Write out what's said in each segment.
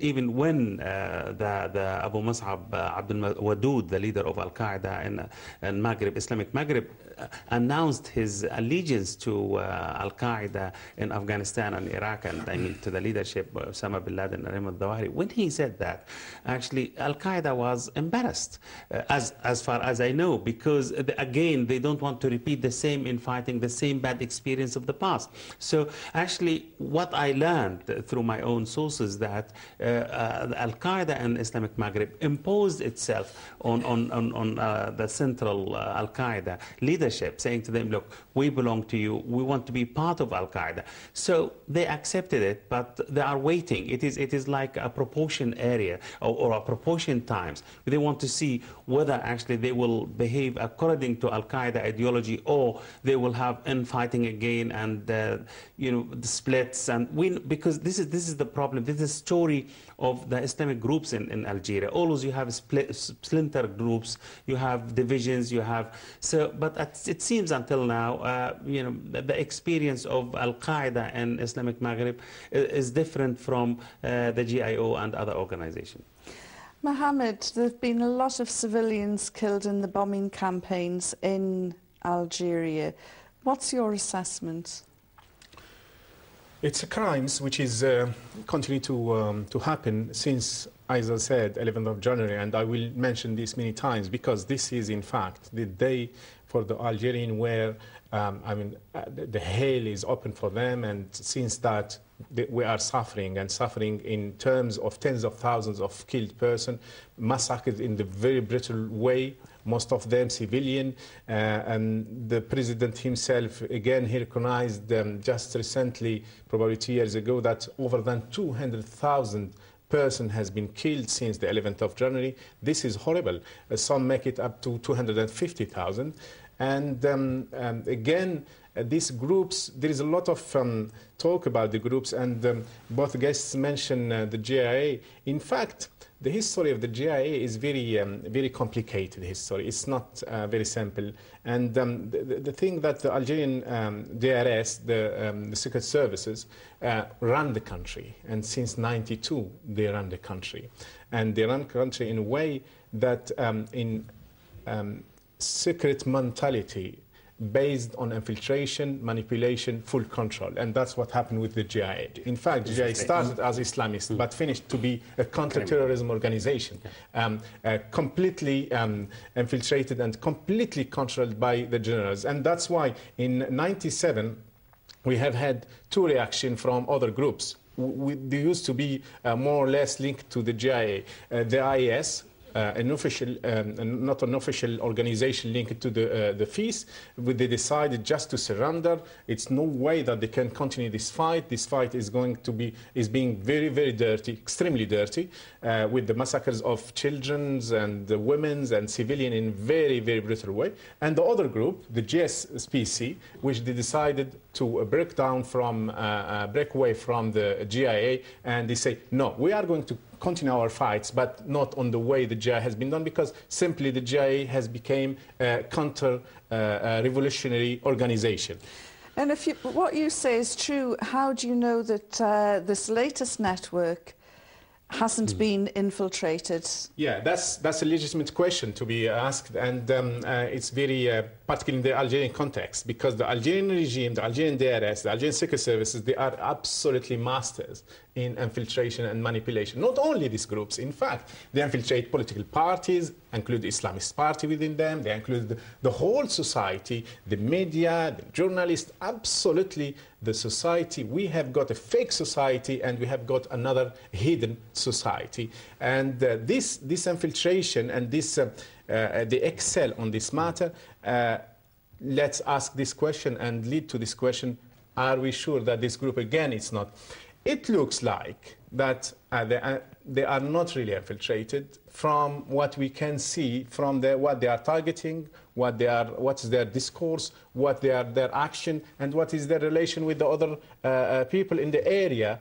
even when the Abu Mus'ab Abdul Wadud, the leader of Al-Qaeda in Maghreb, Islamic Maghreb, announced his allegiance to Al-Qaeda in Afghanistan and Iraq, and I mean to the leadership of Osama bin Laden and Ayman al-Zawahiri. When he said that, actually Al-Qaeda was embarrassed, as far as I know, because again, they don't want to repeat the same infighting, the same bad experience of the past. So actually, what I learned through my own sources, that Al-Qaeda and Islamic Maghreb imposed itself on the central Al-Qaeda leadership, saying to them, look, we belong to you, we want to be part of Al-Qaeda. So they accepted it, but they are waiting. It is like a proportion area or a proportion times. They want to see whether actually they will behave according to Al-Qaeda ideology, or they will have infighting again, and you know, the splits, and because this is the problem. This is the story of the Islamic groups in Algeria. Always you have splinter groups, you have divisions, you have but it seems until now, you know, the experience of Al-Qaeda and Islamic Maghreb is different from the GIO and other organizations. Mohammed, there have been a lot of civilians killed in the bombing campaigns in Algeria. What's your assessment? It's a crimes which is continue to happen since, as I said, 11th of January, and I will mention this many times because this is in fact the day for the Algerian where I mean the hell is open for them, and since that we are suffering in terms of tens of thousands of killed persons, massacred in the very brutal way, most of them civilian, and the president himself, again, he recognized just recently, probably 2 years ago, that over than 200,000 person has been killed since the 11th of January. This is horrible. Some make it up to 250,000. And again, these groups, there is a lot of talk about the groups, and both guests mentioned the GIA. In fact, the history of the GIA is very complicated history. It's not very simple. And the thing that the Algerian DRS, the secret services, run the country. And since '92, they run the country. And they run the country in a way that in secret mentality, based on infiltration, manipulation, full control. And that's what happened with the GIA. In fact, the GIA started as Islamist, but finished to be a counter-terrorism organization, completely infiltrated and completely controlled by the generals. And that's why in '97, we have had two reactions from other groups. They used to be more or less linked to the GIA. The IS, an official, not an official organization linked to the FIS, they decided just to surrender. It's no way that they can continue this fight. This fight is going to be, being very, very dirty, extremely dirty, with the massacres of children and the women and civilians in very, very brutal way. And the other group, the GSPC, which they decided to break away from the GIA, and they say, no, we are going to continue our fights, but not on the way the GIA has been done, because simply the GIA has become a counter-revolutionary organization. And if what you say is true, how do you know that this latest network hasn't been infiltrated? Yeah, that's a legitimate question to be asked, and it's very particularly in the Algerian context, because the Algerian regime, the Algerian DRS, the Algerian secret services, they are absolutely masters in infiltration and manipulation. Not only these groups, in fact, they infiltrate political parties, include the Islamist party within them, they include the whole society, the media, the journalists, absolutely the society. We have got a fake society, and we have got another hidden society. And this infiltration and this, they excel on this matter. Let's ask this question and lead to this question: are we sure that this group, again, it's not? It looks like that they are not really infiltrated from what we can see from what they are targeting, what's their discourse, their action, and what is their relation with the other people in the area,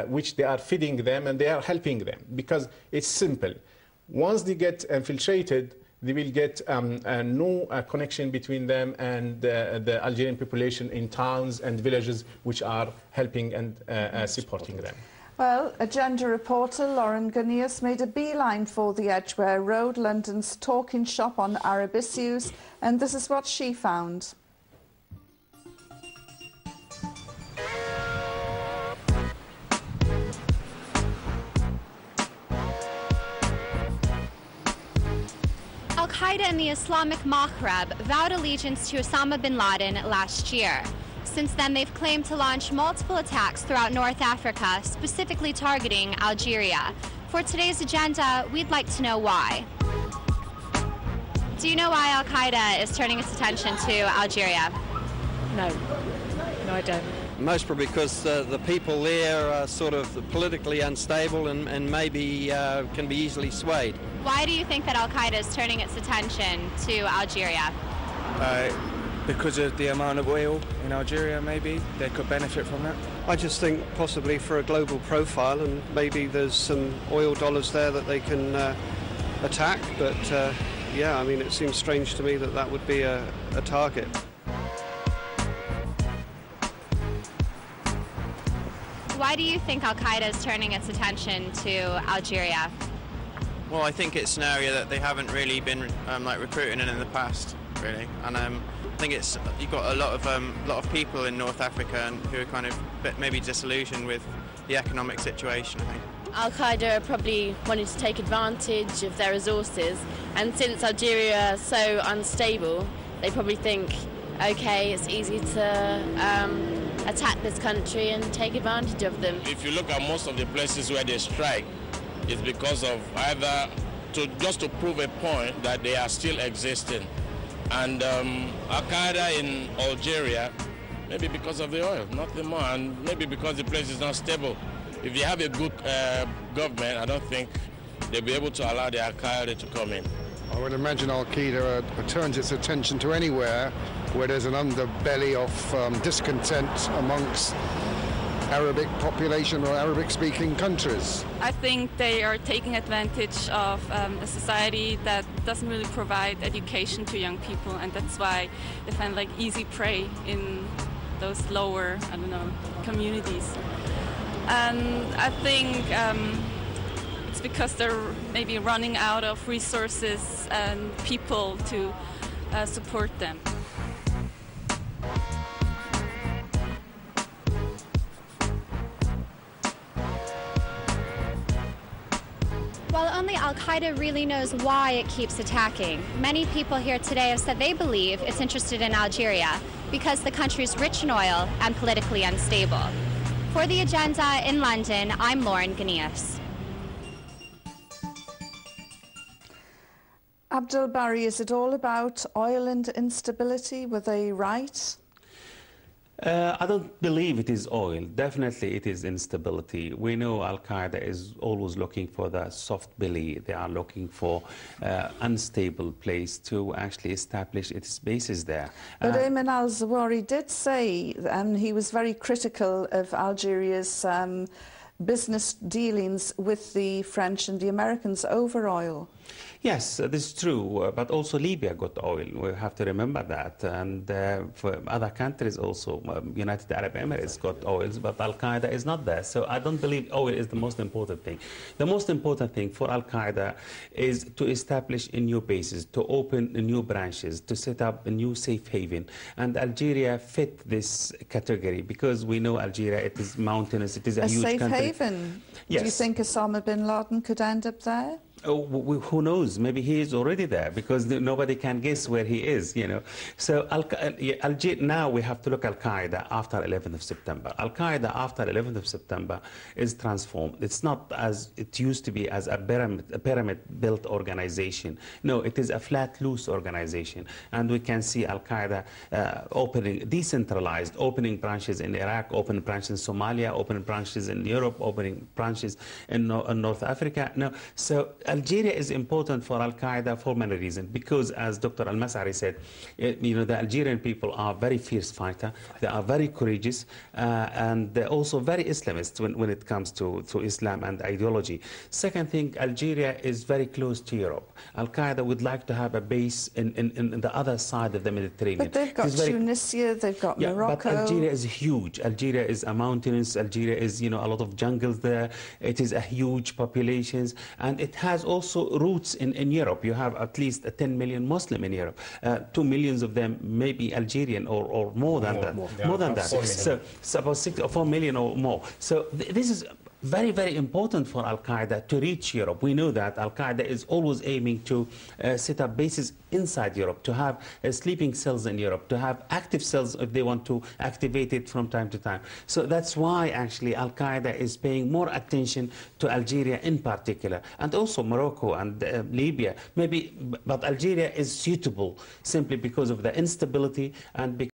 which they are feeding them and they are helping them. Because it's simple. Once they get infiltrated, they will get no connection between them and the Algerian population in towns and villages which are helping and supporting them. Well, Agenda reporter Lauren Gunnius made a beeline for the Edgware Road, London's talking shop on Arab issues, and this is what she found. Al-Qaeda and the Islamic Maghreb vowed allegiance to Osama bin Laden last year. Since then, they've claimed to launch multiple attacks throughout North Africa, specifically targeting Algeria. For today's agenda, we'd like to know why. Do you know why Al-Qaeda is turning its attention to Algeria? No, I don't. Most probably because the people there are sort of politically unstable and maybe can be easily swayed. Why do you think that Al-Qaeda is turning its attention to Algeria? Because of the amount of oil in Algeria, maybe they could benefit from that. I just think possibly for a global profile, and maybe there's some oil dollars there that they can attack, but yeah, I mean, it seems strange to me that that would be a target. Why do you think Al-Qaeda is turning its attention to Algeria? Well, I think it's an area that they haven't really been like recruiting in the past, really, and I think it's you've got a lot of people in North Africa who are kind of maybe disillusioned with the economic situation, I think. Al-Qaeda are probably wanting to take advantage of their resources, and since Algeria is so unstable, they probably think, okay, it's easy to attack this country and take advantage of them. If you look at most of the places where they strike, it's because of either just to prove a point that they are still existing. And Al-Qaeda in Algeria, maybe because of the oil, nothing more, and maybe because the place is not stable. If you have a good government, I don't think they'll be able to allow the Al-Qaeda to come in. I would imagine Al-Qaeda turns its attention to anywhere where there's an underbelly of discontent amongst Arabic population or Arabic-speaking countries. I think they are taking advantage of a society that doesn't really provide education to young people, and that's why they find like easy prey in those lower, I don't know, communities. And I think it's because they're maybe running out of resources and people to support them. While only Al-Qaeda really knows why it keeps attacking, many people here today have said they believe it's interested in Algeria because the country's rich in oil and politically unstable. For The Agenda in London, I'm Lauren Gunnius. Abdul Barry, is it all about oil and instability? Were they right? I don't believe it is oil. Definitely it is instability. We know Al-Qaeda is always looking for the soft belly. They are looking for unstable place to actually establish its bases there. But Ayman al-Zawahiri did say, and he was very critical of Algeria's business dealings with the French and the Americans over oil. Yes, this is true, but also Libya got oil. We have to remember that. And for other countries also, United Arab Emirates got oils, but Al-Qaeda is not there. So I don't believe oil is the most important thing. The most important thing for Al-Qaeda is to establish a new bases, to open new branches, to set up a new safe haven. And Algeria fit this category because we know Algeria, it is mountainous, it is a huge country. A safe haven? Yes. Do you think Osama bin Laden could end up there? Oh, who knows? Maybe he is already there because nobody can guess where he is, you know. So now we have to look at Al-Qaeda after 11th of September. Al-Qaeda after 11th of September is transformed. It's not as it used to be as a pyramid-built organization. No, it is a flat, loose organization. And we can see Al-Qaeda decentralized, opening branches in Iraq, opening branches in Somalia, opening branches in Europe, opening branches in North Africa. No, so Algeria is important for Al-Qaeda for many reasons, because as Dr. Al-Masari said, the Algerian people are very fierce fighter, they are very courageous, and they're also very Islamist when it comes to Islam and ideology. Second thing, Algeria is very close to Europe. Al-Qaeda would like to have a base in the other side of the Mediterranean. But they've got Tunisia, they've got Morocco. But Algeria is huge. Algeria is a mountainous. Algeria is, a lot of jungles there. It is a huge population, and it has also roots in Europe. You have at least 10 million Muslim in Europe. 2 million of them may be Algerian or more than that. More than that. So about 6 or 4 million or more. So this is very, very important for Al-Qaeda to reach Europe. We know that Al-Qaeda is always aiming to set up bases inside Europe, to have sleeping cells in Europe, to have active cells if they want to activate it from time to time. So that's why actually Al-Qaeda is paying more attention to Algeria in particular, and also Morocco and Libya, maybe, but Algeria is suitable simply because of the instability and because